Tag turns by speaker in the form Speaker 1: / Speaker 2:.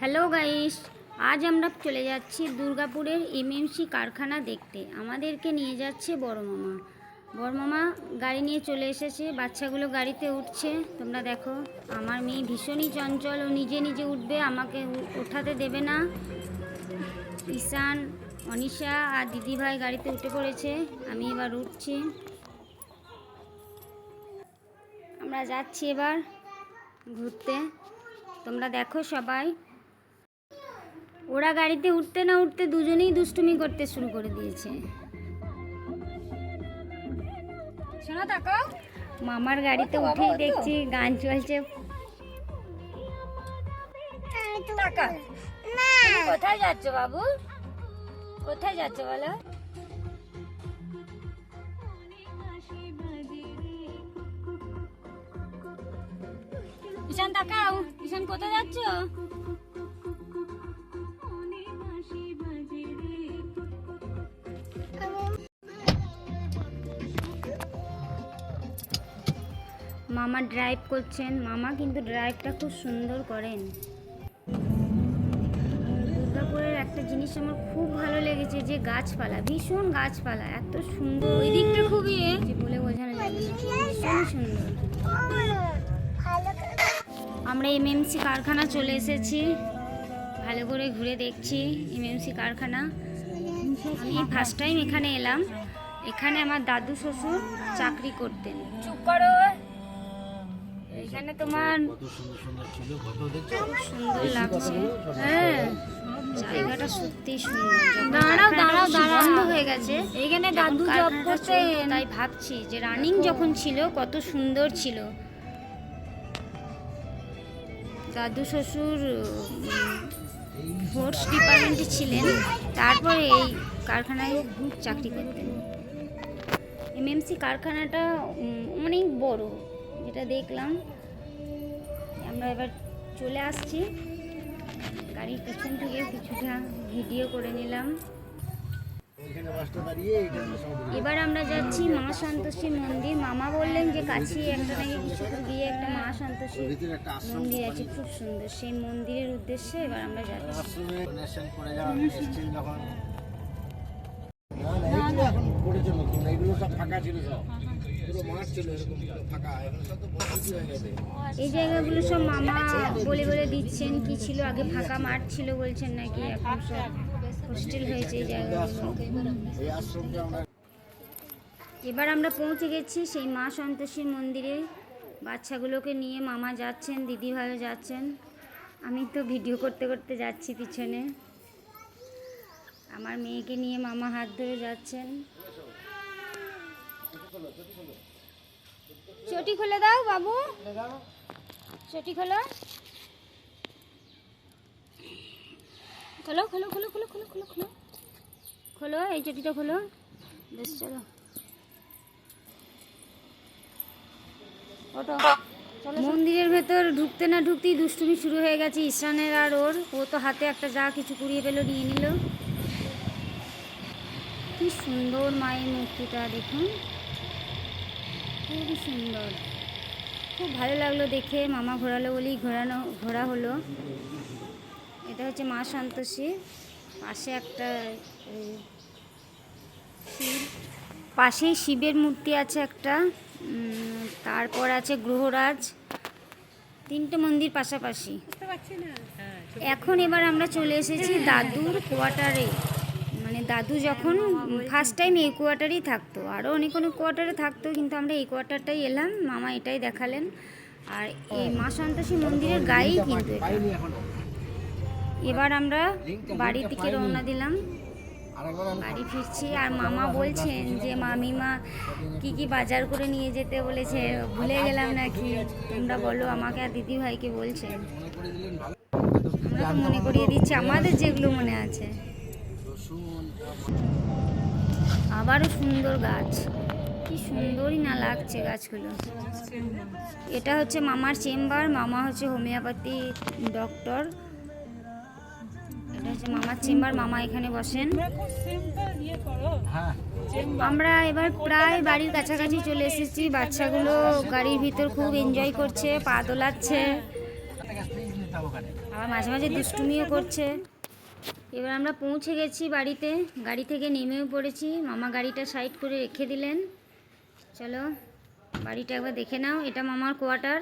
Speaker 1: Hello guys, আজ আমরা চলে যাচ্ছি দুর্গাপুরের এমএমসি কারখানা দেখতে। আমাদেরকে নিয়ে যাচ্ছে বড় মামা। বড় মামা গাড়ি নিয়ে চলে এসেছে, বাচ্চাগুলো গাড়িতে উঠছে। তোমরা দেখো, আমার মেয়ে ভীষণই চঞ্চল, ও নিজে নিজে উঠবে, আমাকে ওঠাতে দেবে না। ঈশান, অনিশা আর দিদিভাই গাড়িতে উঠে পড়েছে, আমি এবার উঠছি। আমরা যাচ্ছি এবার ঘুরতে, তোমরা দেখো সবাই। ওরা গাড়িতে উঠতে না উঠতে দুজনেই দুষ্টুমি করতে শুরু করে দিয়েছে। শোনো, তাকাও। মামার গাড়িতে উঠেই দেখছি গান চলছে। কোথায় যাচ্ছ বাবু? কোথায় যাচ্ছ বলো? ঈশান তাকাও, ঈশান কোথায় যাচ্ছ? মামা ড্রাইভ করছেন। মামা কিন্তু ড্রাইভটা খুব সুন্দর করেন। দুর্গাপুরের একটা জিনিস আমার খুব ভালো লেগেছে, যে গাছপালা, ভীষণ গাছপালা, এত সুন্দর। ওই দিকটা খুবই বলে বোঝানো যাবে না, ভীষণ সুন্দর। আমরা এমএমসি কারখানা চলে এসেছি, ভালো করে ঘুরে দেখছি এমএমসি কারখানা। আমি ফার্স্ট টাইম এখানে এলাম। এখানে আমার দাদু শ্বশুর চাকরি করতেন। চুপ করো। এখানে তোমার সুন্দর লাগছে। হ্যাঁ, জায়গাটা সত্যি সুন্দর। দাঁড়াও দাঁড়াও দাঁড়াও, বন্ধ হয়ে গেছে। এইখানে দাদু জব করতেন, তাই ভাবছি যে রানিং যখন ছিল কত সুন্দর ছিল। দাদু শ্বশুর ফোর্স ডিপার্টমেন্টে ছিলেন, তারপরে এই কারখানায় চাকরি করতেন। এমএমসি কারখানাটা অনেক বড়, যেটা দেখলাম। আমরা এবার চলে আসছি, গাড়ির পেছন থেকে কিছুটা ভিডিও করে নিলাম। এবার আমরা যাচ্ছি মা সন্তোষী মন্দির। মামা বললেন যে কাছে একটা নাকি কিছু গিয়ে একটা মা সন্তোষী মন্দির আছে, খুব সুন্দর। সেই মন্দিরের উদ্দেশ্যে এবার আমরা যাচ্ছি। এই জায়গাগুলো সব মামা বলে বলে দিচ্ছেন কি ছিল আগে, ফাঁকা মাঠ ছিল বলছেন, নাকি এখন সব হোস্টেল হয়েছে এই জায়গাগুলো। এবার আমরা পৌঁছে গেছি সেই মা সন্তোষী মন্দিরে। বাচ্চাগুলোকে নিয়ে মামা যাচ্ছেন, দিদিভাইও যাচ্ছেন। আমি তো ভিডিও করতে করতে যাচ্ছি পিছনে। আমার মেয়েকে নিয়ে মামা হাত ধরে যাচ্ছেন। চটি খুলে দাও বাবু, চটি খোলো, খোলো খোলো খোলো খোলো খোলো খোলো খোলো খোলো, এই চটিটা খোলো। বেশ, চলো ওটো। মন্দিরের ভেতর ঢুকতে না ঢুকতেই দুষ্টুমি শুরু হয়ে গেছে ঈশানের আর ওর। ও তো হাতে একটা যা কিছু কুড়িয়ে পেলো, নিয়ে নিল। কি সুন্দর মায়ের মূর্তিটা দেখুন, খুবই সুন্দর, খুব ভালো লাগলো দেখে। মামা ঘোরালো বলেই ঘোরা হলো। এটা হচ্ছে মা সন্তোষী। পাশে একটা শিব, পাশেই শিবের মূর্তি আছে একটা। তারপর আছে গ্রহরাজ, তিনটে মন্দির পাশাপাশি। এখন এবার আমরা চলে এসেছি দাদুর কোয়ার্টারে। মানে দাদু যখন ফার্স্ট টাইম এই কোয়ার্টারেই থাকতো, আরও অনেক অনেক কোয়ার্টারে থাকতো, কিন্তু আমরা এই কোয়ার্টারটাই এলাম। মামা এটাই দেখালেন। আর এই মা সন্তোষী মন্দিরের গায়েই কিন্তু এটা। এবার আমরা বাড়ির দিকে রওনা দিলাম, বাড়ি ফিরছি। আর মামা বলছেন যে মামিমা কি কি বাজার করে নিয়ে যেতে বলেছে, ভুলে গেলাম নাকি। তোমরা বলো আমাকে আর দিদিভাইকে বলছেন। আমরা তো মনে করিয়ে দিচ্ছি আমাদের যেগুলো মনে আছে। আবারও সুন্দর গাছ, কি সুন্দরই না লাগছে গাছগুলো। এটা হচ্ছে মামার চেম্বার। মামা হচ্ছে হোমিওপ্যাথি ডক্টর। এটা হচ্ছে মামার চেম্বার, মামা এখানে বসেন। আমরা এবার প্রায় বাড়ির কাছাকাছি চলে এসেছি। বাচ্চাগুলো গাড়ির ভিতর খুব এনজয় করছে, পা দোলাচ্ছে।
Speaker 2: ওখানে।
Speaker 1: আবার মাঝে মাঝে দুষ্টুমিও করছে। এবার আমরা পৌঁছে গেছি বাড়িতে, গাড়ি থেকে নেমেও পড়েছি। মামা গাড়িটা সাইড করে রেখে দিলেন। চলো বাড়িটা একবার দেখে নাও, এটা মামার কোয়ার্টার।